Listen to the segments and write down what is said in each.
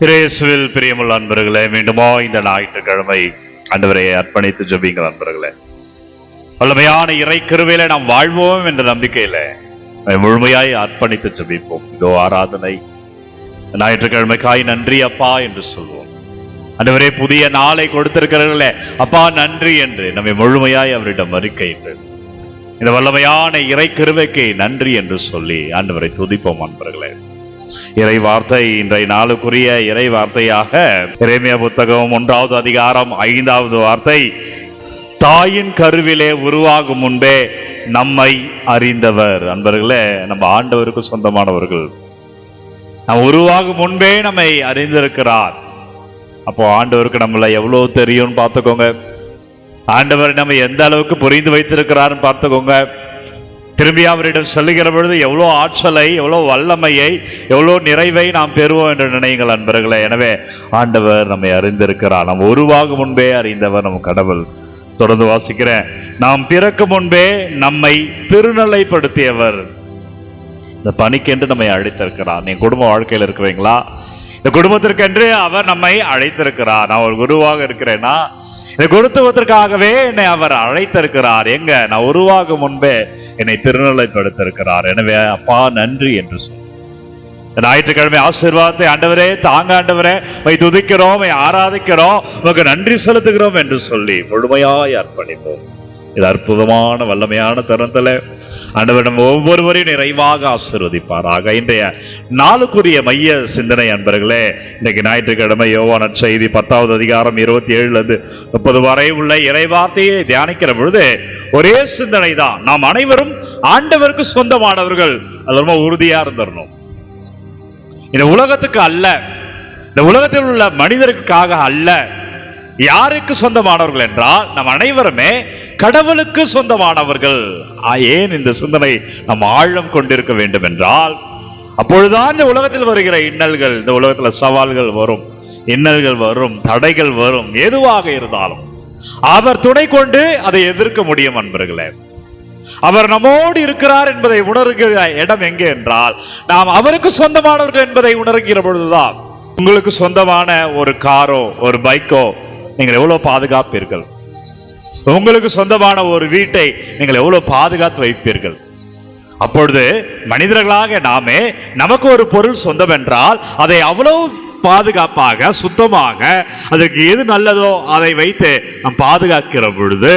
இயேசுவில் பிரியமுள்ள அன்பர்களே, மீண்டுமா இந்த ஞாயிற்றுக்கிழமை ஆண்டவரை அர்ப்பணித்து ஜெபிங்கள் அன்பர்களே. வல்லமையான இறை கிருபையில நாம் வாழ்வோம் என்ற நம்பிக்கையில முழுமையாய் அர்ப்பணித்து ஜெபிப்போம். இதோ ஆராதனை ஞாயிற்றுக்கிழமைக்காய் நன்றி அப்பா என்று சொல்வோம். ஆண்டவரே, புதிய நாளை கொடுத்திருக்கிறீர்களே அப்பா நன்றி என்று நம்மை முழுமையாய் அவரிடம் அறிக்கையிட்டு இந்த வல்லமையான இறை கிருபைக்கு நன்றி என்று சொல்லி ஆண்டவரை துதிப்போம் அன்பர்களே. இறை வார்த்தை இன்றைய நாளுக்குரிய இறை வார்த்தையாக எரேமியா புத்தகம் 1வது அதிகாரம் 5வது வார்த்தை, தாயின் கருவிலே உருவாகும் முன்பே நம்மை அறிந்தவர். அன்பர்களே, நம்ம ஆண்டவருக்கு சொந்தமானவர்கள். நாம் உருவாகும் முன்பே நம்மை அறிந்திருக்கிறார். அப்போ ஆண்டவருக்கு நம்மள எவ்வளவு தெரியும்னு பார்த்துக்கோங்க. ஆண்டவர் நம்ம எந்த அளவுக்கு புரிந்து வைத்திருக்கிறார்னு பார்த்துக்கோங்க. திரும்பி அவரிடம் சொல்லுகிற பொழுது எவ்வளோ ஆற்றலை, எவ்வளோ வல்லமையை, எவ்வளோ நிறைவை நாம் பெறுவோம் என்று நினைங்கள் அன்பர்களே. எனவே ஆண்டவர் நம்மை அறிந்திருக்கிறார். நாம் உருவாகும் முன்பே அறிந்தவர் நம் கடவுள். தொடர்ந்து வாசிக்கிறேன், நாம் பிறக்கும் முன்பே நம்மை திருநிலைப்படுத்தியவர். இந்த பணிக்கென்று நம்மை அழைத்திருக்கிறார். நீங்க குடும்ப வாழ்க்கையில் இருக்கிறீங்களா? இந்த குடும்பத்திற்கென்று அவர் நம்மை அழைத்திருக்கிறார். நான் ஒரு குருவாக இருக்கிறேன்னா இதை கொடுத்துவதற்காகவே என்னை அவர் அழைத்திருக்கிறார். எங்க நான் உருவாகும் முன்பே என்னை திருநிலைப்படுத்திருக்கிறார். எனவே அப்பா நன்றி என்று சொல்ல ஞாயிற்றுக்கிழமை ஆசீர்வாதத்தை ஆண்டவரே தாங்க, ஆண்டவரே வை துதிக்கிறோம், ஆராதிக்கிறோம், உமக்கு நன்றி செலுத்துகிறோம் என்று சொல்லி முழுமையாய் அர்ப்பணிப்போம். இது அற்புதமான வல்லமையான தருணத்துல ஆண்டவர் நம்ம ஒவ்வொருவரையும் நிறைவாக ஆசீர்வதிப்பாராக. இன்றைய நாளுக்குரிய மைய சிந்தனை அன்பர்களே, இன்னைக்கு ஞாயிற்றுக்கிழமை யோவான் நற்செய்தி 10வது அதிகாரம் 27 to 30 வரை உள்ள இறைவார்த்தையை தியானிக்கிற பொழுது ஒரே சிந்தனை தான். நாம் அனைவரும் ஆண்டவருக்கு சொந்தமானவர்கள். அது ரொம்ப உறுதியா இருந்துடணும். இந்த உலகத்துக்கு அல்ல, இந்த உலகத்தில் உள்ள மனிதருக்காக அல்ல. யாருக்கு சொந்தமானவர்கள் என்றால் நம் அனைவருமே கடவுளுக்கு சொந்தமானவர்கள். ஏன் இந்த சிந்தனை நம் ஆழம் கொண்டிருக்க வேண்டும் என்றால், அப்பொழுதுதான் இந்த உலகத்தில் வருகிற இன்னல்கள், இந்த உலகத்தில் சவால்கள் வரும், இன்னல்கள் வரும், தடைகள் வரும், எதுவாக இருந்தாலும் அவர் துணை கொண்டு அதை எதிர்க்க முடியும் அன்பர்களே. அவர் நம்மோடு இருக்கிறார் என்பதை உணர்கிற இடம் எங்கே என்றால் நாம் அவருக்கு சொந்தமானவர்கள் என்பதை உணர்கிற பொழுதுதான். உங்களுக்கு சொந்தமான ஒரு காரோ ஒரு பைக்கோ நீங்கள் எவ்வளவு பாதுகாப்பீர்கள்? உங்களுக்கு சொந்தமான ஒரு வீட்டை நீங்கள் எவ்வளவு பாதுகாத்து வைப்பீர்கள்? அப்பொழுது மனிதர்களாக நாமே நமக்கு ஒரு பொருள் சொந்தம் என்றால் அதை அவ்வளவு பாதுகாப்பாக சுத்தமாக அதற்கு எது நல்லதோ அதை வைத்து நாம் பாதுகாக்கிற பொழுது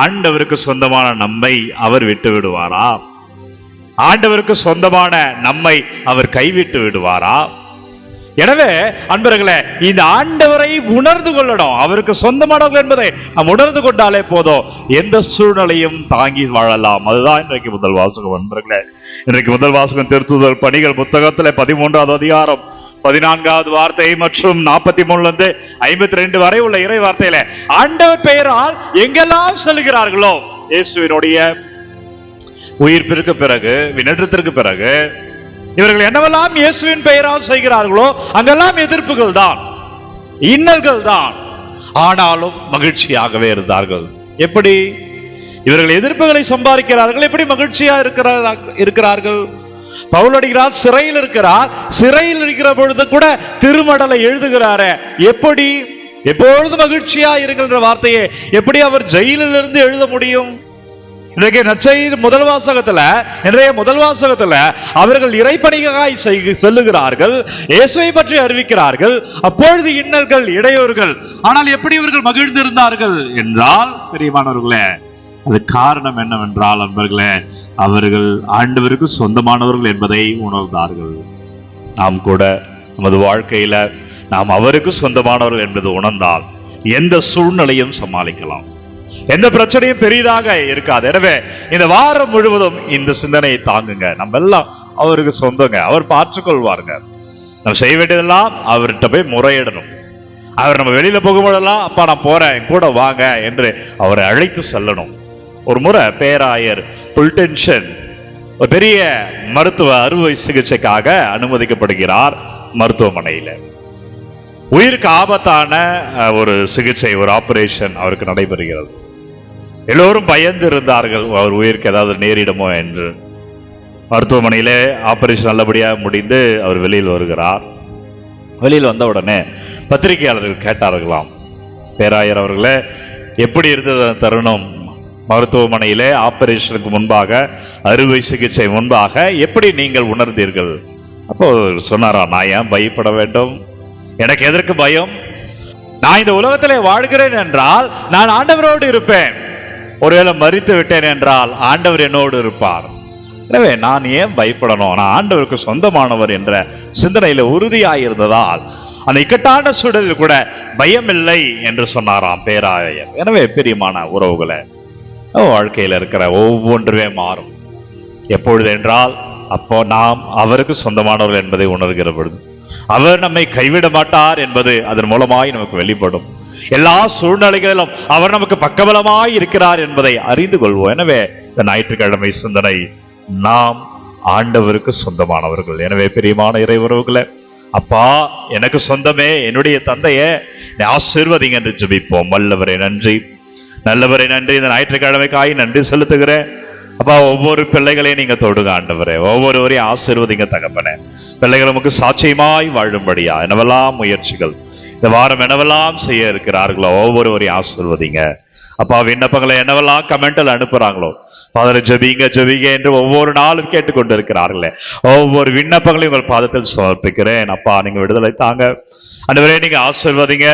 ஆண்டவருக்கு சொந்தமான நம்மை அவர் விட்டு விடுவாரா? ஆண்டவருக்கு சொந்தமான நம்மை அவர் கைவிட்டு விடுவாரா? எனவே அன்பர்களே, இந்த ஆண்டவரை உணர்ந்து கொள்ளணும். அவருக்கு சொந்தமானவர்கள் என்பதை நாம் உணர்ந்து கொண்டாலே போதும், எந்த சூழ்நிலையும் தாங்கி வாழலாம். அதுதான் இன்றைக்கு முதல் வாசகம் அன்பர்களே. இன்றைக்கு முதல் வாசகம் திருத்துதல் பணிகள் புத்தகத்தில் 13வது அதிகாரம் 14வது வார்த்தை மற்றும் 43 to 52 வரை உள்ள இறை வார்த்தையில ஆண்டவர் பெயரால் எங்கெல்லாம் சொல்லுகிறார்களோ, இயேசுவினுடைய உயிர்ப்பிற்கு பிறகு, விண்ணேற்றத்திற்கு பிறகு இவர்கள் என்னவெல்லாம் இயேசுவின் பெயரால் செய்கிறார்களோ அங்கெல்லாம் எதிர்ப்புகள் தான், இன்னல்கள் தான். ஆனாலும் மகிழ்ச்சியாகவே இருந்தார்கள். எப்படி இவர்கள் எதிர்ப்புகளை சம்பாதிக்கிறார்கள்? எப்படி மகிழ்ச்சியா இருக்கிறார்கள்? பவுலடிகிறார் சிறையில் இருக்கிறார். சிறையில் இருக்கிற பொழுது கூட திருமடலை எழுதுகிறாரு. எப்படி எப்பொழுது மகிழ்ச்சியா இருக்கின்ற வார்த்தையை எப்படி அவர் ஜெயிலிலிருந்து எழுத முடியும்? இன்றைக்கு நற்செய்தி முதல் வாசகத்துல, இன்றைய முதல் வாசகத்துல அவர்கள் இறைப்பணிக்காய் செல்லுகிறார்கள், இயேசுவை பற்றி அறிவிக்கிறார்கள். அப்பொழுது இன்னல்கள், இடையூறுகள். ஆனால் எப்படி இவர்கள் மகிழ்ந்திருந்தார்கள் என்றால், பிரியமானவர்களே, அது காரணம் என்னவென்றால் அன்பர்களே, அவர்கள் ஆண்டவருக்கு சொந்தமானவர்கள் என்பதை உணர்ந்தார்கள். நாம் கூட நமது வாழ்க்கையில நாம் அவருக்கு சொந்தமானவர்கள் என்பது உணர்ந்தால் எந்த சூழ்நிலையும் சமாளிக்கலாம், எந்த பிரச்சனையும் பெரிதாக இருக்காது. எனவே இந்த வாரம் முழுவதும் இந்த சிந்தனையை தாங்குங்க. நம்ம எல்லாம் அவருக்கு சொந்தங்க. அவர் பார்த்துக்கொள்வாருங்க. நம்ம செய்ய வேண்டியதெல்லாம் அவர்கிட்ட போய் முறையிடணும். அவர் நம்ம வெளியில போகும்போதெல்லாம் அப்பா நான் போறேன், என் கூட வாங்க என்று அவரை அழைத்து செல்லணும். ஒரு முறை பேராயர் புல்டென்ஷன் ஒரு பெரிய மருத்துவ அறுவை சிகிச்சைக்காக அனுமதிக்கப்படுகிறார் மருத்துவமனையில. உயிருக்கு ஆபத்தான ஒரு சிகிச்சை, ஒரு ஆபரேஷன் அவருக்கு நடைபெறுகிறது. எல்லோரும் பயந்து இருந்தார்கள், அவர் உயிருக்கு ஏதாவது நேரிடுமோ என்று. மருத்துவமனையிலே ஆபரேஷன் நல்லபடியாக முடிந்து அவர் வெளியில் வருகிறார். வெளியில் வந்த உடனே பத்திரிகையாளர்கள் கேட்டார்களாம், பேராயர் அவர்களே, எப்படி இருந்தது அந்த தருணம்? மருத்துவமனையிலே ஆபரேஷனுக்கு முன்பாக, அறுவை சிகிச்சை முன்பாக எப்படி நீங்கள் உணர்ந்தீர்கள்? அப்போ சொன்னாரா, நான் ஏன் பயப்பட வேண்டும்? எனக்கு எதற்கு பயம்? நான் இந்த உலகத்திலே வாழ்கிறேன் என்றால் நான் ஆண்டவரோடு இருப்பேன். ஒருவேளை மரித்து விட்டேன் என்றால் ஆண்டவர் என்னோடு இருப்பார். எனவே நான் ஏன் பயப்படணும்? நான் ஆண்டவருக்கு சொந்தமானவர் என்ற சிந்தனையில உறுதியாயிருந்ததால் அந்த இக்கட்டான சூழலில் கூட பயம் இல்லை என்று சொன்னாராம் பேராயர். எனவே பிரியமான உறவுகளை, வாழ்க்கையில் இருக்கிற ஒவ்வொன்றுமே மாறும். எப்பொழுது என்றால் அப்போ நாம் அவருக்கு சொந்தமானவர்கள் என்பதை உணர்கிற பொழுது, அவர் நம்மை கைவிட மாட்டார் என்பது அதன் மூலமாய் நமக்கு வெளிப்படும். எல்லா சூழ்நிலைகளிலும் அவர் நமக்கு பக்கபலமாய் இருக்கிறார் என்பதை அறிந்து கொள்வோம். எனவே இந்த ஞாயிற்றுக்கிழமை சிந்தனை, நாம் ஆண்டவருக்கு சொந்தமானவர்கள். எனவே பிரியமான இறை உறவுகளை, அப்பா எனக்கு சொந்தமே, என்னுடைய தந்தையே ஆசீர்வதிங்க என்று ஜெபிப்போம். வல்லவரே நன்றி, நல்லவரே நன்றி. இந்த ஞாயிற்றுக்கிழமைக்காய் நன்றி செலுத்துகிறேன். அப்பா, ஒவ்வொரு பிள்ளைகளையும் நீங்க தொடுங்க ஆண்டவரே, ஒவ்வொருவரையும் ஆசீர்வதிங்க தகப்பனே. பிள்ளைகள் நமக்கு சாட்சியமாய் வாழும்படியா என்னவெல்லாம் முயற்சிகள் இந்த வாரம் என்னவெல்லாம் செய்ய இருக்கிறார்களோ ஒவ்வொருவரையும் ஆசீர்வதிங்க. அப்பா, விண்ணப்பங்களை என்னவெல்லாம் கமெண்ட்ல அனுப்புறாங்களோ பாதரை ஜெபிங்க ஜெபிங்க என்று ஒவ்வொரு நாளும் கேட்டுக்கொண்டு இருக்கிறார்களே, ஒவ்வொரு விண்ணப்பங்களையும் உங்கள் பாதத்தில் சமர்ப்பிக்கிறேன். அப்பா, நீங்க விடுதலை தாங்க ஆண்டவரே, நீங்க ஆசீர்வதிங்க.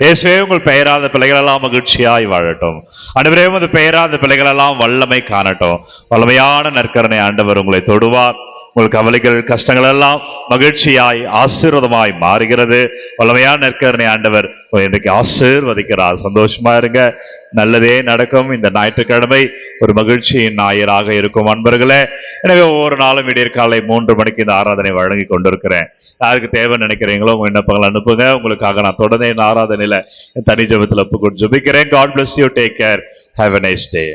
இயேசுவே, உங்கள் பெயராத பிள்ளைகள் எல்லாம் மகிழ்ச்சியாய் வாழட்டும். ஆண்டவரே, உமது பெயராத பிள்ளைகள் எல்லாம் வல்லமை காணட்டும். வல்லமையான நற்கருணை ஆண்டவர் உங்களை தொடுவார். உங்கள் கவலைகள் கஷ்டங்கள் எல்லாம் மகிழ்ச்சியாய் ஆசீர்வாதமாய் மாறுகிறது. வல்லமையான நற்கருணை ஆண்டவர் இன்றைக்கு ஆசீர்வதிக்கிறார். சந்தோஷமா இருங்க, நல்லதே நடக்கும். இந்த ஞாயிற்றுக்கிழமை ஒரு மகிழ்ச்சியின் ஞாயிறாக இருக்கும் அன்பர்களே. எனவே ஒவ்வொரு நாளும் விடியற்காலை 3 மணிக்கு இந்த ஆராதனை வழங்கி கொண்டிருக்கிறேன். யாருக்கு தேவை நினைக்கிறீங்களோ உங்க விண்ணப்பங்கள் அனுப்புங்க. உங்களுக்காக நான் தொடர்ந்து இந்த ஆராதனையில தனி ஜெபத்தில் ஒப்புக்கொண்டு ஜெபிக்கிறேன். God bless you. Take care. Have a nice day.